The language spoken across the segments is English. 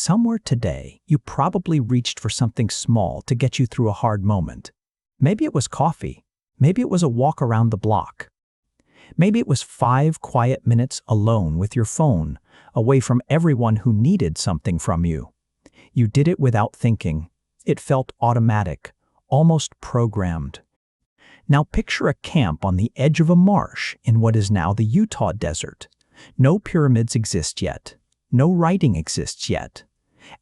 Somewhere today, you probably reached for something small to get you through a hard moment. Maybe it was coffee. Maybe it was a walk around the block. Maybe it was 5 quiet minutes alone with your phone, away from everyone who needed something from you. You did it without thinking. It felt automatic, almost programmed. Now picture a camp on the edge of a marsh in what is now the Utah desert. No pyramids exist yet. No writing exists yet.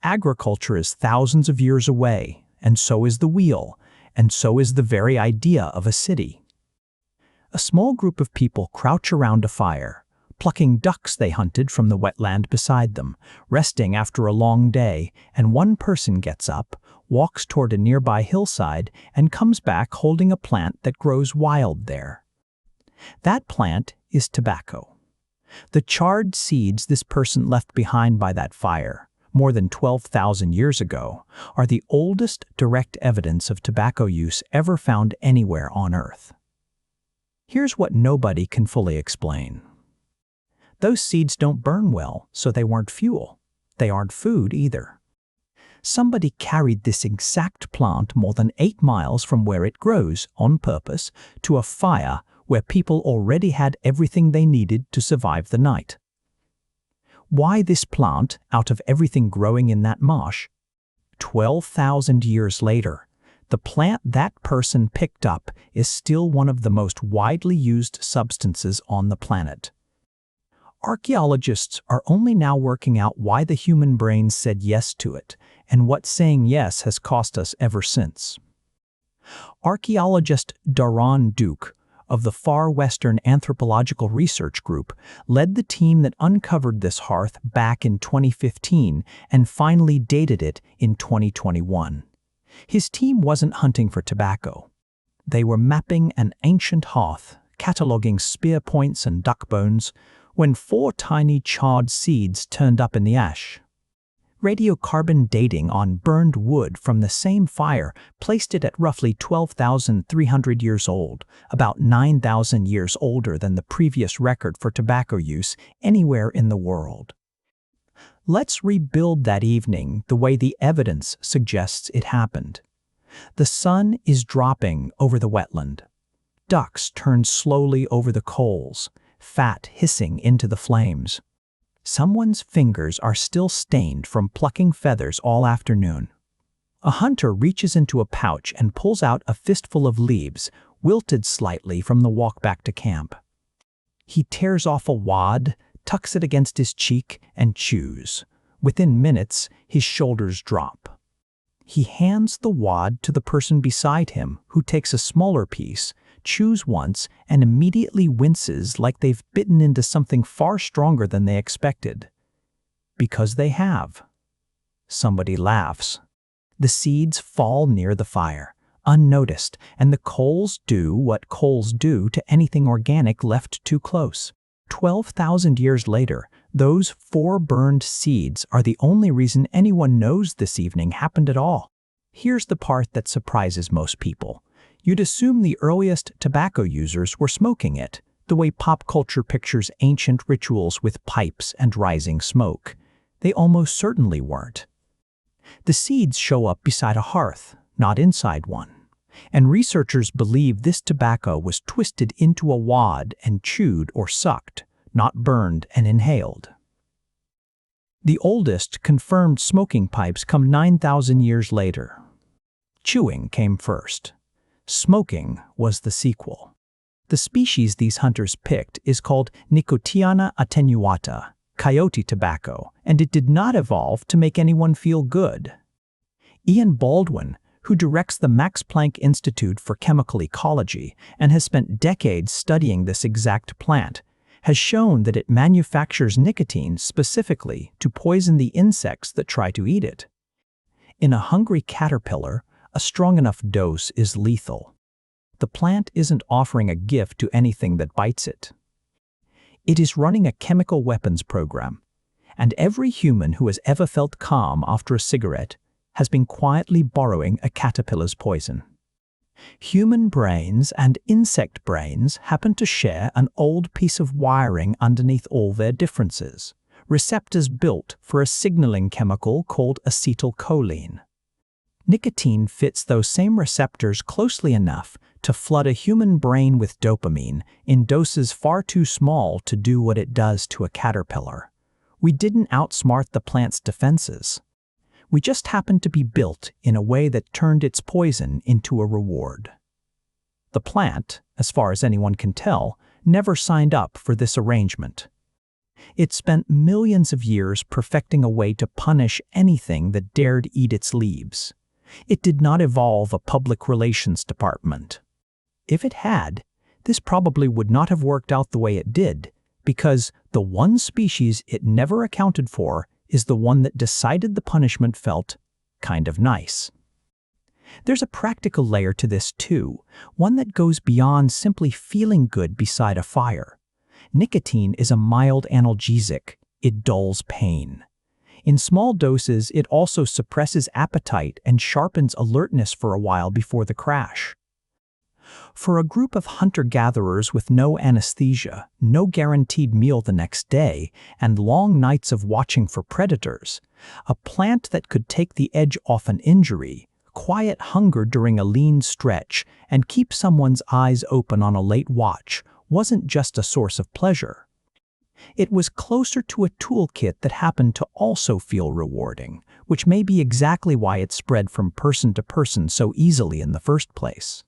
Agriculture is thousands of years away, and so is the wheel, and so is the very idea of a city. A small group of people crouch around a fire, plucking ducks they hunted from the wetland beside them, resting after a long day, and one person gets up, walks toward a nearby hillside, and comes back holding a plant that grows wild there. That plant is tobacco. The charred seeds this person left behind by that fire, more than 12,000 years ago, are the oldest direct evidence of tobacco use ever found anywhere on Earth. Here's what nobody can fully explain. Those seeds don't burn well, so they weren't fuel. They aren't food either. Somebody carried this exact plant more than 8 miles from where it grows, on purpose, to a fire where people already had everything they needed to survive the night. Why this plant out of everything growing in that marsh? 12,000 years later, the plant that person picked up is still one of the most widely used substances on the planet. Archaeologists are only now working out why the human brain said yes to it, and what saying yes has cost us ever since. Archaeologist Daron Duke of the Far Western Anthropological Research Group led the team that uncovered this hearth back in 2015 and finally dated it in 2021. His team wasn't hunting for tobacco. They were mapping an ancient hearth, cataloging spear points and duck bones, when 4 tiny charred seeds turned up in the ash. Radiocarbon dating on burned wood from the same fire placed it at roughly 12,300 years old, about 9,000 years older than the previous record for tobacco use anywhere in the world. Let's rebuild that evening the way the evidence suggests it happened. The sun is dropping over the wetland. Ducks turn slowly over the coals, fat hissing into the flames. Someone's fingers are still stained from plucking feathers all afternoon. A hunter reaches into a pouch and pulls out a fistful of leaves, wilted slightly from the walk back to camp. He tears off a wad, tucks it against his cheek, and chews. Within minutes, his shoulders drop. He hands the wad to the person beside him, who takes a smaller piece, chews once, and immediately winces like they've bitten into something far stronger than they expected. Because they have. Somebody laughs. The seeds fall near the fire, unnoticed, and the coals do what coals do to anything organic left too close. 12,000 years later, those 4 burned seeds are the only reason anyone knows this evening happened at all. Here's the part that surprises most people. You'd assume the earliest tobacco users were smoking it, the way pop culture pictures ancient rituals with pipes and rising smoke. They almost certainly weren't. The seeds show up beside a hearth, not inside one. And researchers believe this tobacco was twisted into a wad and chewed or sucked, not burned and inhaled. The oldest confirmed smoking pipes come 9,000 years later. Chewing came first. Smoking was the sequel. The species these hunters picked is called Nicotiana attenuata, coyote tobacco, and it did not evolve to make anyone feel good. Ian Baldwin, who directs the Max Planck Institute for Chemical Ecology and has spent decades studying this exact plant, has shown that it manufactures nicotine specifically to poison the insects that try to eat it. In a hungry caterpillar, a strong enough dose is lethal. The plant isn't offering a gift to anything that bites it. It is running a chemical weapons program, and every human who has ever felt calm after a cigarette has been quietly borrowing a caterpillar's poison. Human brains and insect brains happen to share an old piece of wiring underneath all their differences. receptors built for a signaling chemical called acetylcholine. Nicotine fits those same receptors closely enough to flood a human brain with dopamine in doses far too small to do what it does to a caterpillar. We didn't outsmart the plant's defenses. We just happened to be built in a way that turned its poison into a reward. The plant, as far as anyone can tell, never signed up for this arrangement. It spent millions of years perfecting a way to punish anything that dared eat its leaves. It did not evolve a public relations department. If it had, this probably would not have worked out the way it did, because the one species it never accounted for is the one that decided the punishment felt kind of nice. There's a practical layer to this too, one that goes beyond simply feeling good beside a fire. Nicotine is a mild analgesic. It dulls pain. In small doses, it also suppresses appetite and sharpens alertness for a while before the crash. For a group of hunter-gatherers with no anesthesia, no guaranteed meal the next day, and long nights of watching for predators, a plant that could take the edge off an injury, quiet hunger during a lean stretch, and keep someone's eyes open on a late watch wasn't just a source of pleasure. It was closer to a toolkit that happened to also feel rewarding, which may be exactly why it spread from person to person so easily in the first place.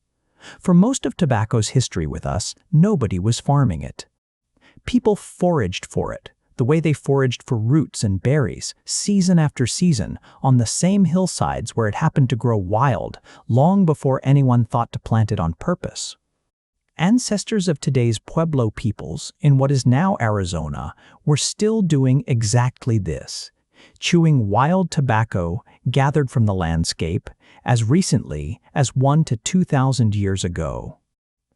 For most of tobacco's history with us, nobody was farming it. People foraged for it, the way they foraged for roots and berries, season after season, on the same hillsides where it happened to grow wild, long before anyone thought to plant it on purpose. Ancestors of today's Pueblo peoples, in what is now Arizona, were still doing exactly this, chewing wild tobacco gathered from the landscape as recently as 1,000 to 2,000 years ago.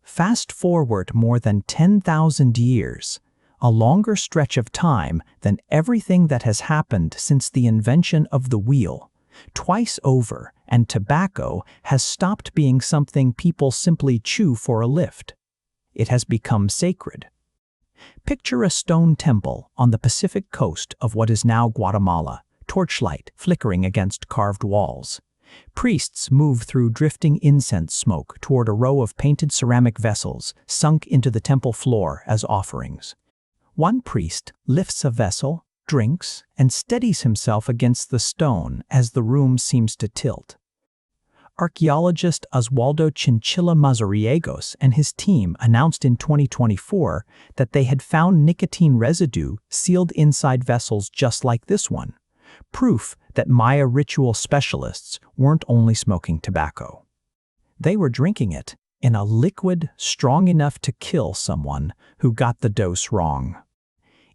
Fast forward more than 10,000 years, a longer stretch of time than everything that has happened since the invention of the wheel. Twice over, and tobacco has stopped being something people simply chew for a lift. It has become sacred. Picture a stone temple on the Pacific coast of what is now Guatemala, torchlight flickering against carved walls. Priests move through drifting incense smoke toward a row of painted ceramic vessels sunk into the temple floor as offerings. One priest lifts a vessel, drinks, and steadies himself against the stone as the room seems to tilt. Archaeologist Oswaldo Chinchilla Mazariegos and his team announced in 2024 that they had found nicotine residue sealed inside vessels just like this one, proof that Maya ritual specialists weren't only smoking tobacco. They were drinking it in a liquid strong enough to kill someone who got the dose wrong.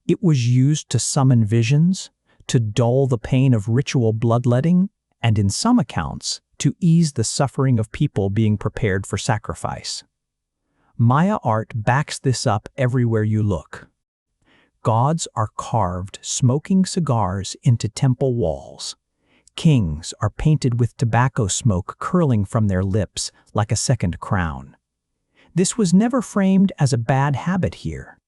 It was used to summon visions, to dull the pain of ritual bloodletting, and in some accounts, to ease the suffering of people being prepared for sacrifice. Maya art backs this up everywhere you look. Gods are carved smoking cigars into temple walls. Kings are painted with tobacco smoke curling from their lips like a second crown. This was never framed as a bad habit here.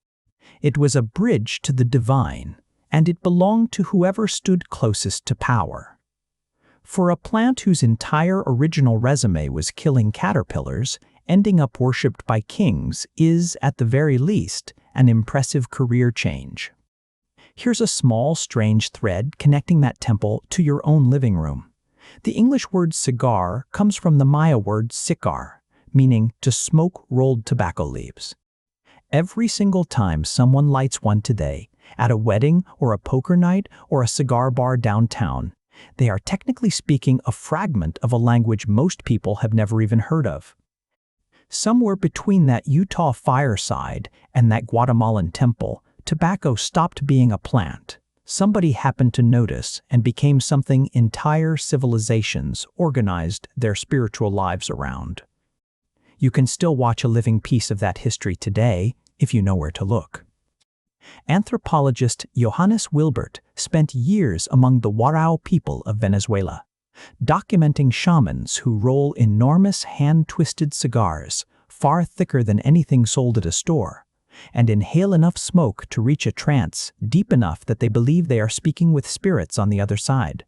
It was a bridge to the divine, and it belonged to whoever stood closest to power. For a plant whose entire original resume was killing caterpillars, ending up worshipped by kings is, at the very least, an impressive career change. Here's a small, strange thread connecting that temple to your own living room. The English word cigar comes from the Maya word sicar, meaning to smoke rolled tobacco leaves. Every single time someone lights one today, at a wedding or a poker night or a cigar bar downtown, they are technically speaking a fragment of a language most people have never even heard of. Somewhere between that Utah fireside and that Guatemalan temple, tobacco stopped being a plant. Somebody happened to notice and became something entire civilizations organized their spiritual lives around. You can still watch a living piece of that history today if you know where to look. Anthropologist Johannes Wilbert spent years among the Warao people of Venezuela, documenting shamans who roll enormous hand-twisted cigars, far thicker than anything sold at a store, and inhale enough smoke to reach a trance deep enough that they believe they are speaking with spirits on the other side.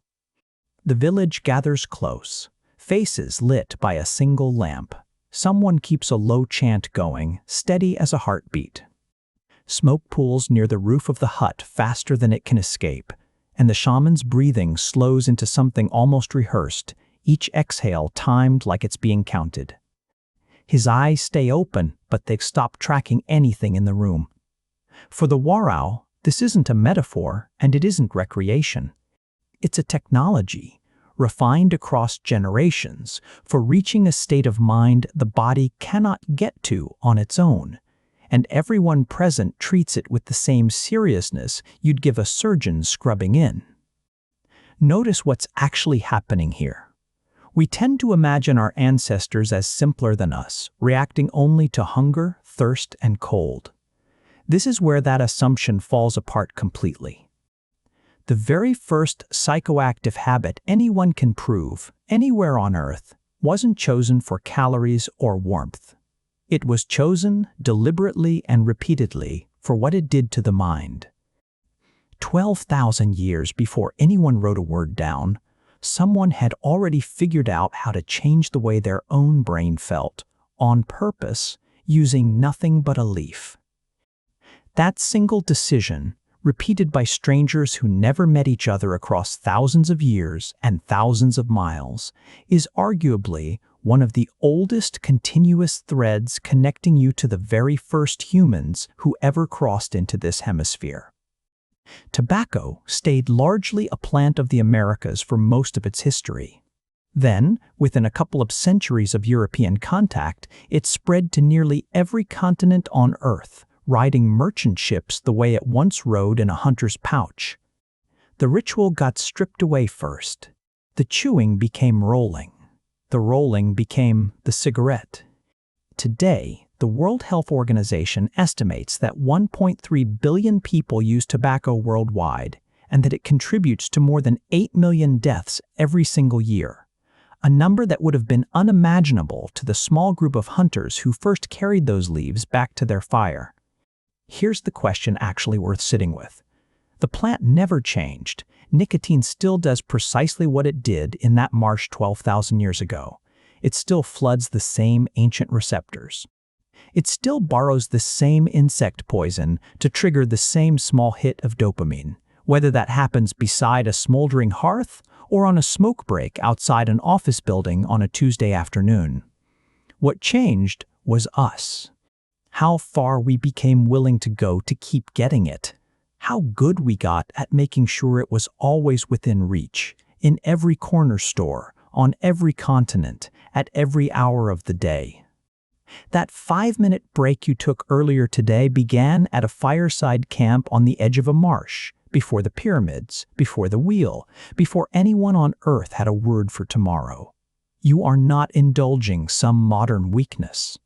The village gathers close, faces lit by a single lamp. Someone keeps a low chant going, steady as a heartbeat. Smoke pools near the roof of the hut faster than it can escape, and the shaman's breathing slows into something almost rehearsed, each exhale timed like it's being counted. His eyes stay open, but they've stopped tracking anything in the room. For the Warao, this isn't a metaphor, and it isn't recreation. It's a technology, refined across generations, for reaching a state of mind the body cannot get to on its own, and everyone present treats it with the same seriousness you'd give a surgeon scrubbing in. Notice what's actually happening here. We tend to imagine our ancestors as simpler than us, reacting only to hunger, thirst, and cold. This is where that assumption falls apart completely. The very first psychoactive habit anyone can prove, anywhere on Earth, wasn't chosen for calories or warmth. It was chosen deliberately and repeatedly for what it did to the mind. 12,000 years before anyone wrote a word down, someone had already figured out how to change the way their own brain felt, on purpose, using nothing but a leaf. That single decision, repeated by strangers who never met each other across thousands of years and thousands of miles, is arguably one of the oldest continuous threads connecting you to the very first humans who ever crossed into this hemisphere. Tobacco stayed largely a plant of the Americas for most of its history. Then, within a couple of centuries of European contact, it spread to nearly every continent on Earth, riding merchant ships the way it once rode in a hunter's pouch. The ritual got stripped away first. The chewing became rolling. The rolling became the cigarette. Today, the World Health Organization estimates that 1.3 billion people use tobacco worldwide, and that it contributes to more than 8 million deaths every single year, a number that would have been unimaginable to the small group of hunters who first carried those leaves back to their fire. Here's the question actually worth sitting with. The plant never changed. Nicotine still does precisely what it did in that marsh 12,000 years ago. It still floods the same ancient receptors. It still borrows the same insect poison to trigger the same small hit of dopamine, whether that happens beside a smoldering hearth or on a smoke break outside an office building on a Tuesday afternoon. What changed was us. How far we became willing to go to keep getting it. How good we got at making sure it was always within reach, in every corner store, on every continent, at every hour of the day. That 5-minute break you took earlier today began at a fireside camp on the edge of a marsh, before the pyramids, before the wheel, before anyone on Earth had a word for tomorrow. You are not indulging some modern weakness.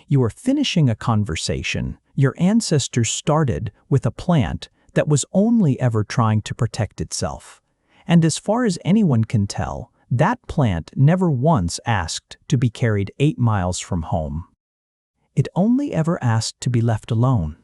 You are finishing a conversation your ancestors started with a plant that was only ever trying to protect itself. And as far as anyone can tell, that plant never once asked to be carried 8 miles from home. It only ever asked to be left alone.